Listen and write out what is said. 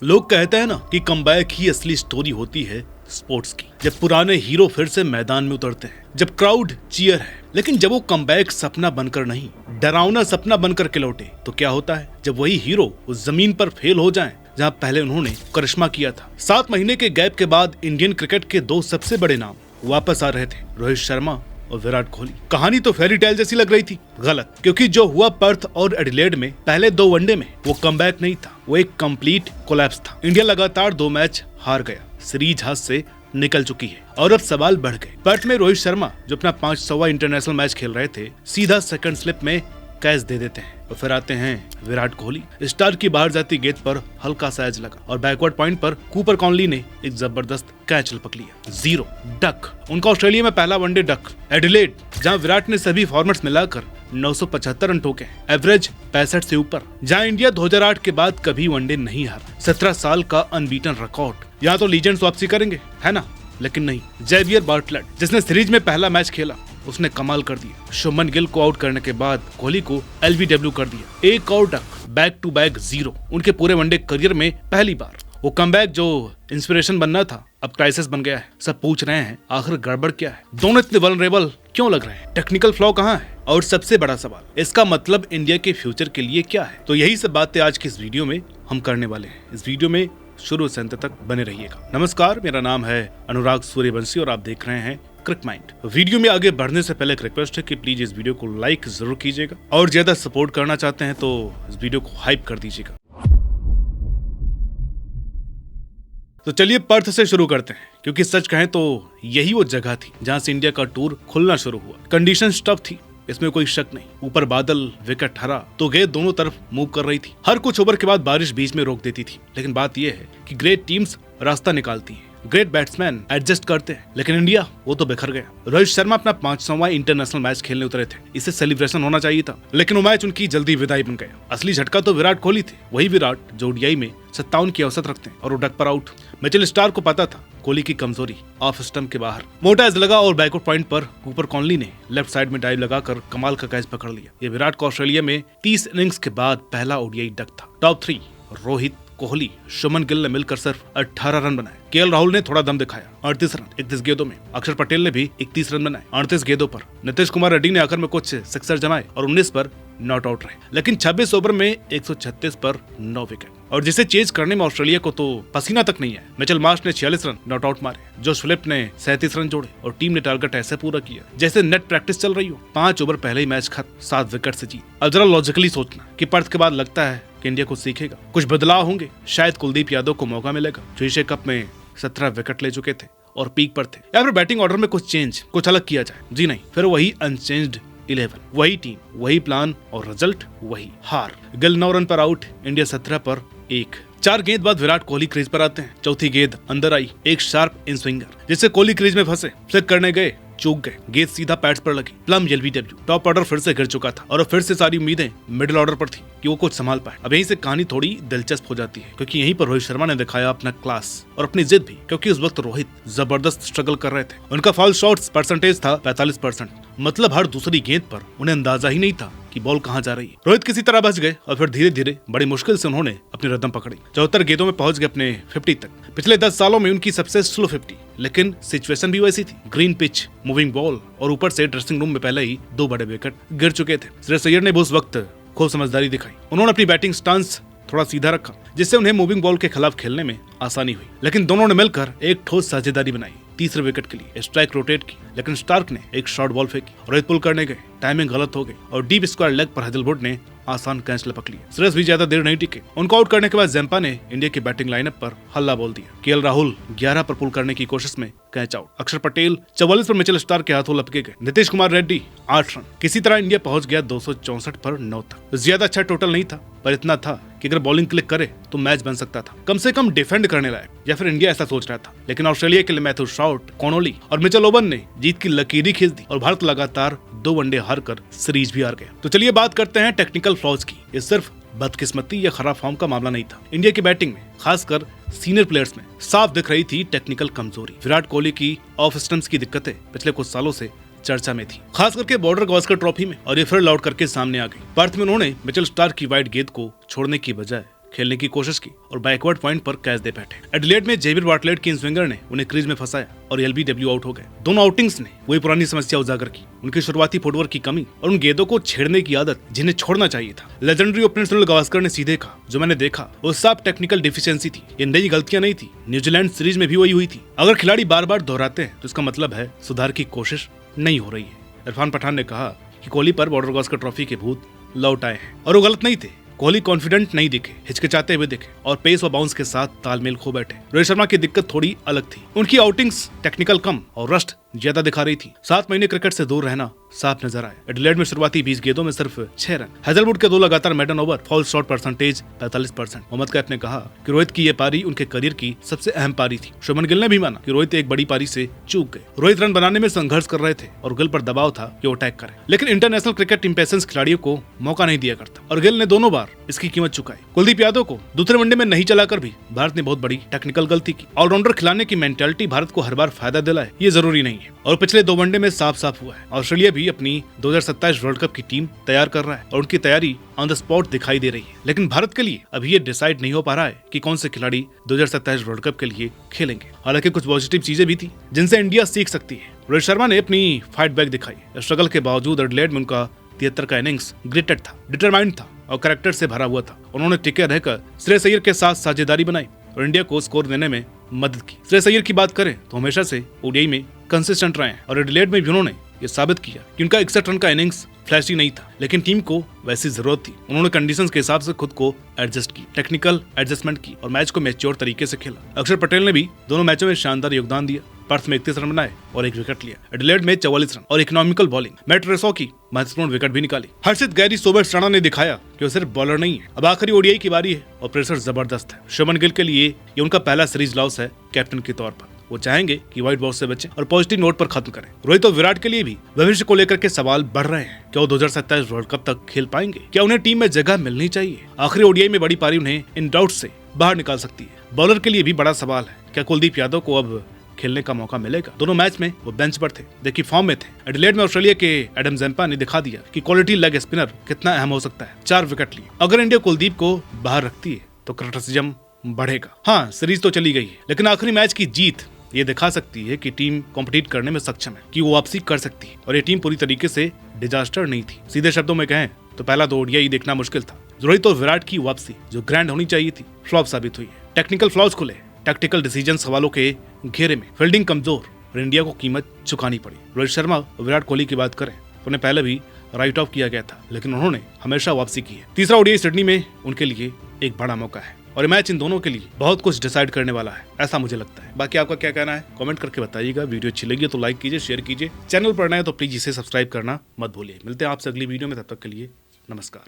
लोग कहते हैं ना कि कमबैक ही असली स्टोरी होती है स्पोर्ट्स की। जब पुराने हीरो फिर से मैदान में उतरते हैं, जब क्राउड चीयर है, लेकिन जब वो कमबैक सपना बनकर नहीं, डरावना सपना बनकर के लौटे तो क्या होता है? जब वही हीरो उस जमीन पर फेल हो जाएं जहां पहले उन्होंने करिश्मा किया था। 7 महीने के गैप के बाद इंडियन क्रिकेट के 2 सबसे बड़े नाम वापस आ रहे थे, रोहित शर्मा और विराट कोहली। कहानी तो फेरी टेल जैसी लग रही थी, गलत, क्योंकि जो हुआ पर्थ और एडिलेड में पहले 2 वनडे में वो कमबैक नहीं था, वो एक कंप्लीट कोलैप्स था। इंडिया लगातार 2 मैच हार गया, सीरीज हाथ से निकल चुकी है और अब सवाल बढ़ गए। पर्थ में रोहित शर्मा जो अपना 500वां इंटरनेशनल मैच खेल रहे थे, सीधा सेकंड स्लिप में कैच दे देते हैं और फिर आते हैं विराट कोहली। स्टार की बाहर जाती गेंद पर हल्का सा एज लगा और बैकवर्ड पॉइंट पर कूपर कॉनली ने एक जबरदस्त कैच लपक लिया। 0 डक, उनका ऑस्ट्रेलिया में पहला वनडे डक। एडिलेड जहां विराट ने सभी फॉर्मेट्स मिलाकर 975 रन ठोके, एवरेज 65 से ऊपर। जहां इंडिया 2008 के बाद कभी वनडे नहीं हारा, 17 साल का अनबीटन रिकॉर्ड। यहाँ तो लीजेंड्स वापसी करेंगे, है ना? लेकिन नहीं, जेवियर बार्टलेट जिसने सीरीज में पहला मैच खेला, उसने कमाल कर दिया। शुभमन गिल को आउट करने के बाद कोहली को एलबीडब्ल्यू कर दिया। एक और डक, बैक टू बैक 0, उनके पूरे वनडे करियर में पहली बार। वो कमबैक जो इंस्पिरेशन बनना था अब क्राइसिस बन गया है। सब पूछ रहे हैं आखिर गड़बड़ क्या है? दोनों इतने वल्नरेबल क्यों लग रहे हैं? टेक्निकल फ्लॉ कहाँ है? और सबसे बड़ा सवाल, इसका मतलब इंडिया के फ्यूचर के लिए क्या है? तो यही सब बातें आज की इस वीडियो में हम करने वाले हैं। इस वीडियो में शुरू से अंत तक बने रहिएगा। नमस्कार, मेरा नाम है अनुराग सूर्यवंशी और आप देख रहे हैं क्रिक माइंड। वीडियो में आगे बढ़ने से पहले एक रिक्वेस्ट है कि प्लीज इस वीडियो को लाइक जरूर कीजिएगा और ज्यादा सपोर्ट करना चाहते हैं तो इस वीडियो को हाइप कर दीजिएगा। तो चलिए पर्थ से शुरू करते हैं, क्योंकि सच कहें तो यही वो जगह थी जहां से इंडिया का टूर खुलना शुरू हुआ। कंडीशन टफ थी, इसमें कोई शक नहीं। ऊपर बादल, विकेट हरा तो गेंद दोनों तरफ मूव कर रही थी। हर कुछ ओवर के बाद बारिश बीच में रोक देती थी। लेकिन बात यह है कि ग्रेट टीम्स रास्ता निकालती हैं, ग्रेट बैट्समैन एडजस्ट करते हैं। लेकिन इंडिया वो तो बिखर गया। रोहित शर्मा अपना 500वां इंटरनेशनल मैच खेलने उतरे थे, इसे सेलिब्रेशन होना चाहिए था, लेकिन वो मैच उनकी जल्दी विदाई बन गया। असली झटका तो विराट कोहली थे, वही विराट जो ओडीआई में 57 की औसत रखते हैं और वो डक पर आउट। मिचेल स्टार को पता था कोहली की कमजोरी ऑफ स्टंप के बाहर, मोटा एज लगा और बैकवर्ड पॉइंट पर कूपर कॉनली ने लेफ्ट साइड में डाइव लगाकर कमाल का कैच पकड़ लिया। ये विराट को ऑस्ट्रेलिया में 30 इनिंग्स के बाद पहला ओडीआई डक था। टॉप 3 रोहित, कोहली, शुभमन गिल ने मिलकर सिर्फ 18 रन बनाए। केएल राहुल ने थोड़ा दम दिखाया, 38 रन 31 गेंदों में। अक्षर पटेल ने भी 31 रन बनाए 38 गेंदों पर। नीतीश कुमार रेड्डी ने आखिर में कुछ सिक्सर जमाए और 19 पर नॉट आउट रहे। लेकिन 26 ओवर में 136 पर 9 विकेट। और जिसे चेज करने में ऑस्ट्रेलिया को तो पसीना तक नहीं है। मिचेल मार्श ने 46 रन नॉट आउट मारे, जोश फिलिप ने 37 रन जोड़े और टीम ने टारगेट ऐसे पूरा किया जैसे नेट प्रैक्टिस चल रही हो। 5 ओवर पहले ही मैच खत्म, 7 विकेट से जीत। अब जरा लॉजिकली सोचना कि पर्थ के बाद लगता है कि इंडिया कुछ सीखेगा, कुछ बदलाव होंगे। शायद कुलदीप यादव को मौका मिलेगा जो एशिया कप में 17 विकेट ले चुके थे और पीक पर थे, या फिर बैटिंग ऑर्डर में कुछ चेंज, कुछ अलग किया जाए। जी नहीं, फिर वही अनचेंज्ड 11, वही टीम, वही प्लान और रिजल्ट वही, हार। गिल 9 रन पर आउट, इंडिया 17 पर 1। 4 गेंद बाद विराट कोहली क्रीज पर आते हैं। चौथी गेंद अंदर आई, एक शार्प इन स्विंगर जिससे कोहली क्रीज में फंसे, फ्लिक करने गए, चूक गए, गेंद सीधा पैड्स पर लगी। Plum LBW. टॉप ऑर्डर फिर से गिर चुका था और फिर से सारी उम्मीदें मिडिल ऑर्डर पर थी कि वो कुछ संभाल पाए। अब यहीं से कहानी थोड़ी दिलचस्प हो जाती है, क्योंकि यहीं पर रोहित शर्मा ने दिखाया अपना क्लास और अपनी जिद भी, क्योंकि उस वक्त रोहित जबरदस्त स्ट्रगल कर रहे थे। उनका फॉल शॉट्स परसेंटेज था 45%, मतलब हर दूसरी गेंद पर उन्हें अंदाजा ही नहीं था कि बॉल कहां जा रही है। रोहित किसी तरह बच गए और फिर धीरे धीरे बड़ी मुश्किल से उन्होंने अपनी रदम पकड़ी। 74 गेंदों में पहुंच गए अपने 50 तक। पिछले 10 सालों में उनकी सबसे स्लो 50, लेकिन सिचुएशन भी वैसी थी। ग्रीन पिच, मूविंग बॉल और ऊपर से ड्रेसिंग रूम में पहले ही 2 बड़े विकेट गिर चुके थे। श्रेयस अय्यर ने भी उस वक्त खूब समझदारी दिखाई। उन्होंने अपनी बैटिंग स्टांस थोड़ा सीधा रखा, जिससे उन्हें मूविंग बॉल के खिलाफ खेलने में आसानी हुई। लेकिन दोनों ने मिलकर एक ठोस साझेदारी बनाई। तीसरे विकेट के लिए स्ट्राइक रोटेट की, लेकिन स्टार्क ने एक शॉर्ट बॉल फेंकी, रोहित पुल करने गए, टाइमिंग गलत हो गई और डीप स्क्वायर लेग पर हैजलवुड ने आसान कैच लपक लिया। श्रेयस भी ज्यादा देर नहीं टिके। उनको आउट करने के बाद जैम्पा ने इंडिया की बैटिंग लाइनअप पर हल्ला बोल दिया। केएल राहुल 11 पर पुल करने की कोशिश में कैच आउट। अक्षर पटेल 44 पर मिचेल स्टार के हाथों लपके गए। नीतीश कुमार रेड्डी 8 रन। किसी तरह इंडिया पहुंच गया 264 पर 9 तक। ज्यादा अच्छा टोटल नहीं था, पर इतना था कि अगर बॉलिंग क्लिक करे तो मैच बन सकता था, कम से कम डिफेंड करने लायक, या फिर इंडिया ऐसा सोच रहा था। लेकिन ऑस्ट्रेलिया के लिए मैथ्यू शॉट, कॉनोली और मिचेल ओवन ने जीत की लकीरी खींच दी और भारत लगातार 2 वनडे हारकर सीरीज भी हार गया। तो चलिए बात करते हैं टेक्निकल फ्लॉज की। ये सिर्फ बदकिस्मती या खराब फॉर्म का मामला नहीं था। इंडिया की बैटिंग में, खासकर सीनियर प्लेयर्स में साफ दिख रही थी टेक्निकल कमजोरी। विराट कोहली की ऑफ स्टंप्स की दिक्कतें पिछले कुछ सालों से चर्चा में थी, खास करके बॉर्डर गावस्कर ट्रॉफी में, और ये फिर लौट करके सामने आ गई। पर्थ में उन्होंने मिचेल स्टार्क की वाइड गेंद को छोड़ने की बजाय खेलने की कोशिश की और बैकवर्ड पॉइंट पर कैच दे बैठे। एडिलेड में जेवियर बार्टलेट की स्विंगर ने उन्हें क्रीज में फंसाया और एलबीडब्ल्यू आउट हो गए। दोनों आउटिंग्स ने वही पुरानी समस्या उजागर की, उनकी शुरुआती फुटवर्क की कमी और उन गेंदों को छेड़ने की आदत जिन्हें छोड़ना चाहिए था। लेजेंडरी ओपनर सुनील गावस्कर ने सीधे कहा, जो मैंने देखा वो साफ टेक्निकल डिफिशियंसी थी, ये नई गलतियां नहीं थी। न्यूजीलैंड सीरीज में भी वही हुई थी। अगर खिलाड़ी बार बार दोहराते हैं तो इसका मतलब है सुधार की कोशिश नहीं हो रही है। इरफान पठान ने कहा कि कोहली पर बॉर्डर गावस्कर ट्रॉफी के भूत लौट आए हैं और वो गलत नहीं थे। कोहली कॉन्फिडेंट नहीं दिखे, हिचकिचाते हुए दिखे और पेस और बाउंस के साथ तालमेल खो बैठे। रोहित शर्मा की दिक्कत थोड़ी अलग थी, उनकी आउटिंग्स टेक्निकल कम और रस्ट ज्यादा दिखा रही थी। 7 महीने क्रिकेट से दूर रहना साफ नजर आया। एडिलेड में शुरुआती 20 गेंदों में सिर्फ 6 रन। हैजलवुड के 2 लगातार maiden over, false shot percentage 45%। Mohammad Kaif ने कहा कि रोहित की ये पारी उनके करियर की सबसे अहम पारी थी। शुभमन गिल ने भी माना कि रोहित एक बड़ी पारी से चूक गए। रोहित रन बनाने में संघर्ष कर रहे थे और गिल पर दबाव था कि वो अटैक करे, लेकिन इंटरनेशनल क्रिकेट इंपेशेंस खिलाड़ियों को मौका नहीं दिया करता और गिल ने दोनों बार इसकी कीमत चुकाई। कुलदीप यादव को दूसरे वनडे में नहीं चलाकर भी भारत ने बहुत बड़ी टेक्निकल गलती की। ऑलराउंडर खिलाने की मेंटालिटी भारत को हर बार फायदा दिलाए ये जरूरी नहीं है और पिछले 2 वनडे में साफ साफ हुआ है। ऑस्ट्रेलिया भी अपनी 2027 वर्ल्ड कप की टीम तैयार कर रहा है और उनकी तैयारी ऑन द स्पॉट दिखाई दे रही है, लेकिन भारत के लिए अभी ये डिसाइड नहीं हो पा रहा है कि कौन से खिलाड़ी 2027 वर्ल्ड कप के लिए खेलेंगे। हालांकि कुछ पॉजिटिव चीजें भी थी जिनसे इंडिया सीख सकती है। रोहित शर्मा ने अपनी फाइट बैक दिखाई। स्ट्रगल के बावजूद एडिलेड में उनका 73 का इनिंग्स ग्रिटेड था, डिटरमाइंड था और कैरेक्टर से भरा हुआ था। उन्होंने टिके रहकर श्रेयस अय्यर के साथ साझेदारी बनाई और इंडिया को स्कोर देने में मदद की। श्रेयस अय्यर की बात करें तो हमेशा से ओडीआई में कंसिस्टेंट रहे हैं और एडिलेड में भी उन्होंने ये साबित किया कि उनका 61 रन का इनिंग्स फ्लैशी नहीं था, लेकिन टीम को वैसी जरूरत थी। उन्होंने कंडीशंस के हिसाब से खुद को एडजस्ट की, टेक्निकल एडजस्टमेंट की और मैच को मैच्योर तरीके से खेला। अक्षर पटेल ने भी दोनों मैचों में शानदार योगदान दिया। पर्थ में 31 रन बनाए और 1 विकेट लिया। एडिलेड में 44 रन और इकोनॉमिकल बॉलिंग। मैट रेसो की महत्वपूर्ण विकेट भी निकाली। हर्षित गैरी सोबर्स राणा ने दिखाया कि वो सिर्फ बॉलर नहीं है। अब आखिरी ओडीआई की बारी है और प्रेशर जबरदस्त है। शुभमन गिल के लिए ये उनका पहला सीरीज लॉस है कैप्टन के तौर पर। वो चाहेंगे कि व्हाइट बॉक्स से बचें और पॉजिटिव नोट पर खत्म करें। रोहित और विराट के लिए भी भविष्य को लेकर के सवाल बढ़ रहे हैं। क्या वो 2027 वर्ल्ड कप तक खेल पाएंगे? क्या उन्हें टीम में जगह मिलनी चाहिए? आखिरी ओडीआई में बड़ी पारी उन्हें इन डाउट से बाहर निकाल सकती है। बॉलर के लिए भी बड़ा सवाल है, क्या कुलदीप यादव को अब खेलने का मौका मिलेगा? दोनों मैच में वो बेंच पर थे, देखिए फॉर्म में थे। एडिलेड में ऑस्ट्रेलिया के एडम ज़ेम्पा ने दिखा दिया कि क्वालिटी लेग स्पिनर कितना अहम हो सकता है। 4 विकेट लिए। अगर इंडिया कुलदीप को बाहर रखती है तो क्रिटिसिज्म बढ़ेगा। हाँ, सीरीज तो चली गई है, लेकिन आखिरी मैच की जीत ये दिखा सकती है कि टीम कॉम्पिटिट करने में सक्षम है, कि वो वापसी कर सकती है और ये टीम पूरी तरीके से डिजास्टर नहीं थी। सीधे शब्दों में कहें तो पहला 2 ओडीआई देखना मुश्किल था। रोहित और विराट की वापसी जो ग्रैंड होनी चाहिए थी, फ्लॉप साबित हुई है। टेक्निकल फ्लॉज खुले, टैक्टिकल डिसीजन सवालों के घेरे में, फील्डिंग कमजोर और इंडिया को कीमत चुकानी पड़ी। रोहित शर्मा और विराट कोहली की बात करें तो उन्हें पहले भी राइट ऑफ किया गया था, लेकिन उन्होंने हमेशा वापसी की है। तीसरा ओडीआई सिडनी में उनके लिए एक बड़ा मौका है और मैच इन दोनों के लिए बहुत कुछ डिसाइड करने वाला है, ऐसा मुझे लगता है। बाकी आपका क्या कहना है कमेंट करके बताइएगा। वीडियो अच्छी लगी तो लाइक कीजिए, शेयर कीजिए। चैनल पर नए तो प्लीज इसे सब्सक्राइब करना मत भूलिए। मिलते हैं आपसे अगली वीडियो में, तब तक के लिए नमस्कार।